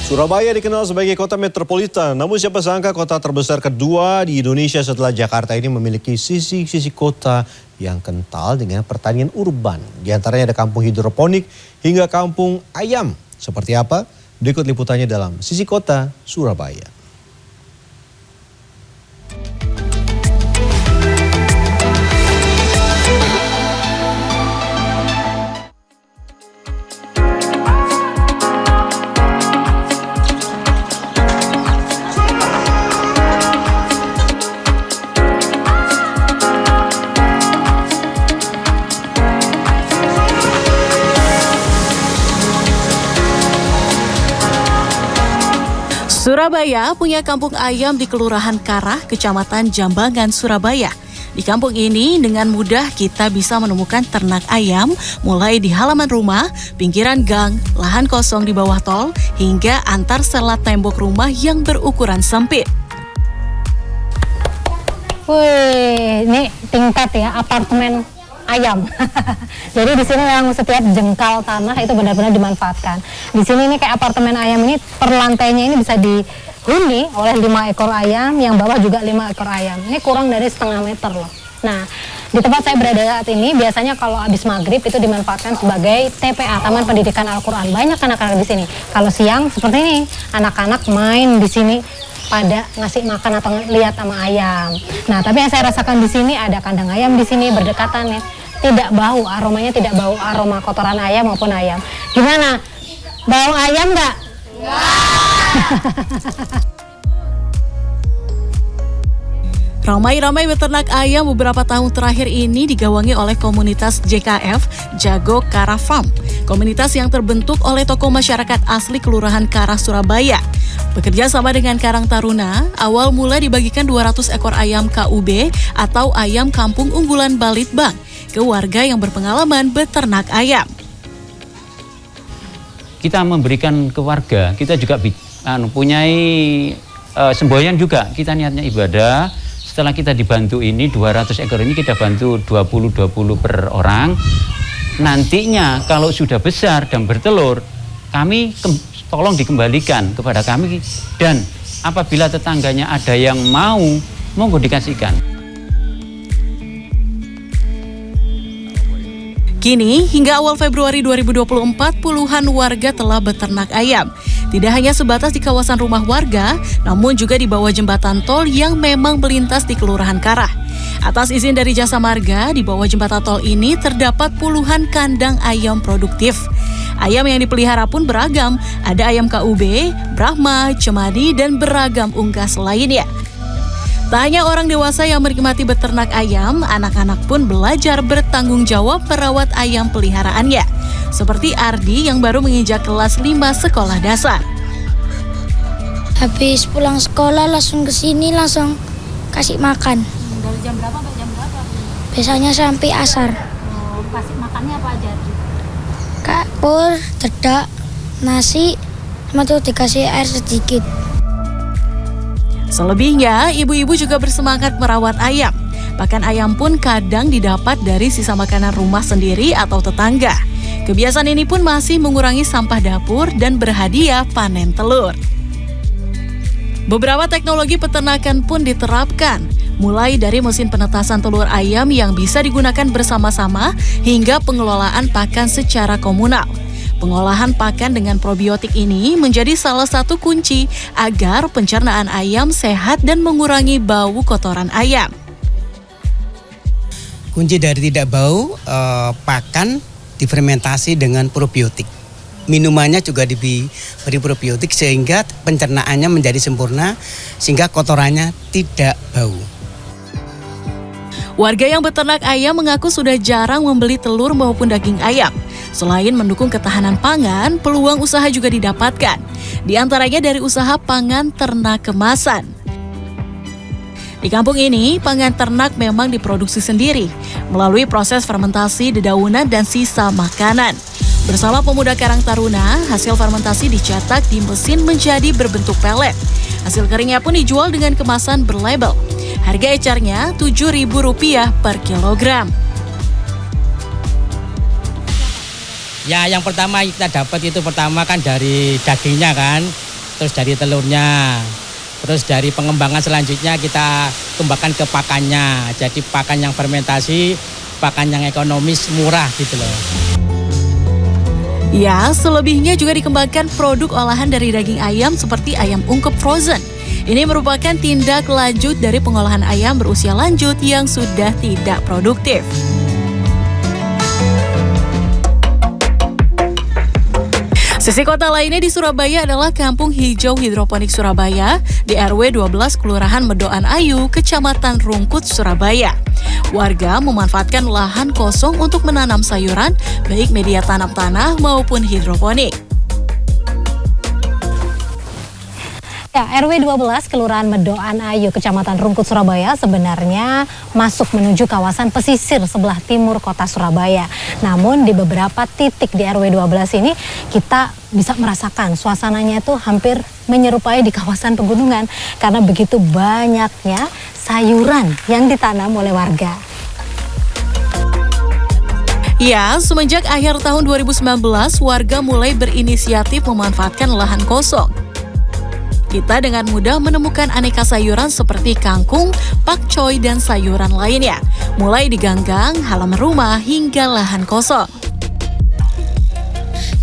Surabaya dikenal sebagai kota metropolitan, namun siapa sangka kota terbesar kedua di Indonesia setelah Jakarta ini memiliki sisi-sisi kota yang kental dengan pertanian urban. Di antaranya ada kampung hidroponik hingga kampung ayam. Seperti apa? Berikut liputannya dalam Sisi Kota Surabaya. Surabaya punya kampung ayam di Kelurahan Karah, Kecamatan Jambangan, Surabaya. Di kampung ini dengan mudah kita bisa menemukan ternak ayam mulai di halaman rumah, pinggiran gang, lahan kosong di bawah tol, hingga antar selat tembok rumah yang berukuran sempit. Wih, ini tingkat ya apartemen ayam. Jadi di sini yang setiap jengkal tanah itu benar-benar dimanfaatkan. Di sini ini kayak apartemen ayam ini per lantainya ini bisa dihuni oleh 5 ekor ayam, yang bawah juga 5 ekor ayam. Ini kurang dari setengah meter loh. Nah, di tempat saya berada saat ini biasanya kalau habis maghrib itu dimanfaatkan sebagai TPA, Taman Pendidikan Al-Quran. Banyak anak-anak di sini. Kalau siang seperti ini, anak-anak main di sini pada ngasih makan atau lihat sama ayam. Nah, tapi yang saya rasakan di sini ada kandang ayam di sini berdekatan ya. Tidak bau, aromanya tidak bau aroma kotoran ayam maupun ayam. Gimana? Bau ayam nggak? Ramai-ramai beternak ayam beberapa tahun terakhir ini digawangi oleh komunitas JKF Jago Karah Farm. Komunitas yang terbentuk oleh tokoh masyarakat asli Kelurahan Karah, Surabaya. Bekerja sama dengan Karang Taruna, awal mula dibagikan 200 ekor ayam KUB atau ayam kampung unggulan Balitbang ke warga yang berpengalaman beternak ayam. Kita memberikan ke warga, kita juga punyai semboyan juga. Kita niatnya ibadah. Setelah kita dibantu ini 200 ekor ini kita bantu 20 per orang. Nantinya kalau sudah besar dan bertelur, kami tolong dikembalikan kepada kami, dan apabila tetangganya ada yang mau, monggo dikasihkan. Kini, hingga awal Februari 2024, puluhan warga telah beternak ayam. Tidak hanya sebatas di kawasan rumah warga, namun juga di bawah jembatan tol yang memang melintas di Kelurahan Karah. Atas izin dari Jasa Marga, di bawah jembatan tol ini terdapat puluhan kandang ayam produktif. Ayam yang dipelihara pun beragam, ada ayam KUB, Brahma, Cemadi, dan beragam unggas lainnya. Tak hanya orang dewasa yang menikmati beternak ayam, anak-anak pun belajar bertanggung jawab merawat ayam peliharaannya. Seperti Ardi yang baru menginjak kelas 5 sekolah dasar. Habis pulang sekolah langsung ke sini, langsung kasih makan. Dari jam berapa sampai jam berapa? Biasanya sampai asar. Kasih makannya apa aja? Kapur, dedak, nasi, sama tuh dikasih air sedikit. Selebihnya, ibu-ibu juga bersemangat merawat ayam. Bahkan ayam pun kadang didapat dari sisa makanan rumah sendiri atau tetangga. Kebiasaan ini pun masih mengurangi sampah dapur dan berhadiah panen telur. Beberapa teknologi peternakan pun diterapkan, mulai dari mesin penetasan telur ayam yang bisa digunakan bersama-sama hingga pengelolaan pakan secara komunal. Pengolahan pakan dengan probiotik ini menjadi salah satu kunci agar pencernaan ayam sehat dan mengurangi bau kotoran ayam. Kunci dari tidak bau, pakan difermentasi dengan probiotik. Minumannya juga diberi probiotik sehingga pencernaannya menjadi sempurna, sehingga kotorannya tidak bau. Warga yang beternak ayam mengaku sudah jarang membeli telur maupun daging ayam. Selain mendukung ketahanan pangan, peluang usaha juga didapatkan. Di antaranya dari usaha pangan ternak kemasan. Di kampung ini, pangan ternak memang diproduksi sendiri melalui proses fermentasi dedaunan dan sisa makanan. Bersama pemuda Karang Taruna, hasil fermentasi dicetak di mesin menjadi berbentuk pelet. Hasil keringnya pun dijual dengan kemasan berlabel. Harga ecarnya Rp7.000 per kilogram. Ya, yang pertama kita dapat itu pertama kan dari dagingnya kan. terus dari telurnya, terus dari pengembangan selanjutnya kita kembangkan ke pakannya. Jadi pakan yang fermentasi, pakan yang ekonomis, murah gitu loh. Ya, selebihnya juga dikembangkan produk olahan dari daging ayam seperti ayam ungkep frozen. Ini merupakan tindak lanjut dari pengolahan ayam berusia lanjut yang sudah tidak produktif. Sisi kota lainnya di Surabaya adalah Kampung Hijau Hidroponik Surabaya di RW 12 Kelurahan Medoan Ayu, Kecamatan Rungkut, Surabaya. Warga memanfaatkan lahan kosong untuk menanam sayuran, baik media tanam tanah maupun hidroponik. Ya, RW 12 Kelurahan Medoan Ayu, Kecamatan Rungkut, Surabaya sebenarnya masuk menuju kawasan pesisir sebelah timur kota Surabaya. Namun di beberapa titik di RW 12 ini kita bisa merasakan suasananya itu hampir menyerupai di kawasan pegunungan karena begitu banyaknya sayuran yang ditanam oleh warga. Ya, semenjak akhir tahun 2019, warga mulai berinisiatif memanfaatkan lahan kosong. Kita dengan mudah menemukan aneka sayuran seperti kangkung, pakcoy, dan sayuran lainnya. Mulai di ganggang, halaman rumah, hingga lahan kosong.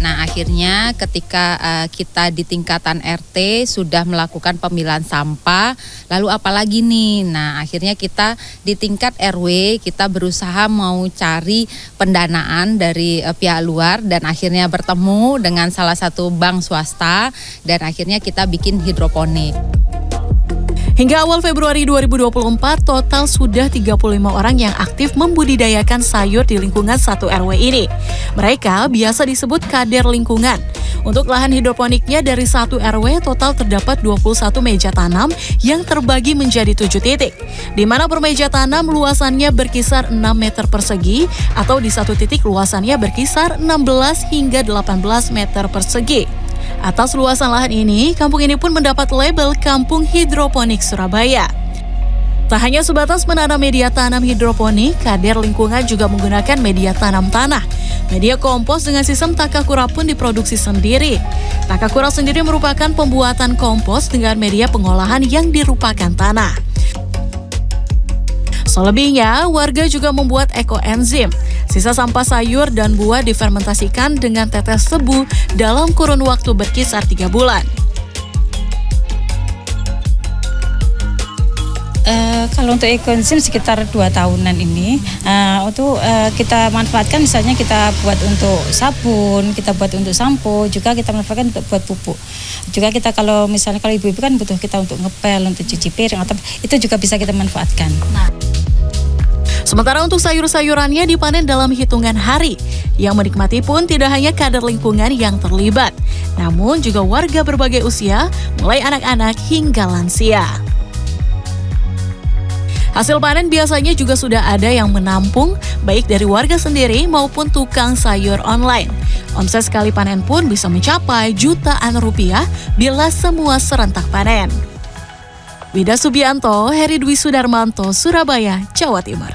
Nah, akhirnya ketika kita di tingkatan RT sudah melakukan pemilahan sampah, lalu apalagi nih? Nah, akhirnya kita di tingkat RW kita berusaha mau cari pendanaan dari pihak luar dan akhirnya bertemu dengan salah satu bank swasta dan akhirnya kita bikin hidroponik. Hingga awal Februari 2024, total sudah 35 orang yang aktif membudidayakan sayur di lingkungan satu RW ini. Mereka biasa disebut kader lingkungan. Untuk lahan hidroponiknya dari satu RW total terdapat 21 meja tanam yang terbagi menjadi 7 titik, di mana per meja tanam luasannya berkisar 6 meter persegi atau di satu titik luasannya berkisar 16 hingga 18 meter persegi. Atas luasan lahan ini, kampung ini pun mendapat label Kampung Hidroponik Surabaya. Tak hanya sebatas menanam media tanam hidroponik, kader lingkungan juga menggunakan media tanam tanah. Media kompos dengan sistem Takakura pun diproduksi sendiri. Takakura sendiri merupakan pembuatan kompos dengan media pengolahan yang dirupakan tanah. Selebihnya, warga juga membuat ekoenzim. Sisa sampah sayur dan buah difermentasikan dengan tetes tebu dalam kurun waktu berkisar 3 bulan. Kalau untuk ekoenzim sekitar 2 tahunan ini, untuk kita manfaatkan misalnya kita buat untuk sabun, kita buat untuk sampo, juga kita manfaatkan untuk buat pupuk. Juga kita kalau misalnya kalau ibu-ibu kan butuh kita untuk ngepel, untuk cuci piring, atau itu juga bisa kita manfaatkan. Sementara untuk sayur-sayurannya dipanen dalam hitungan hari. Yang menikmati pun tidak hanya kader lingkungan yang terlibat, namun juga warga berbagai usia, mulai anak-anak hingga lansia. Hasil panen biasanya juga sudah ada yang menampung, baik dari warga sendiri maupun tukang sayur online. Omset sekali panen pun bisa mencapai jutaan rupiah bila semua serentak panen. Wida Subianto, Heri Dwi Sudarmanto, Surabaya, Jawa Timur.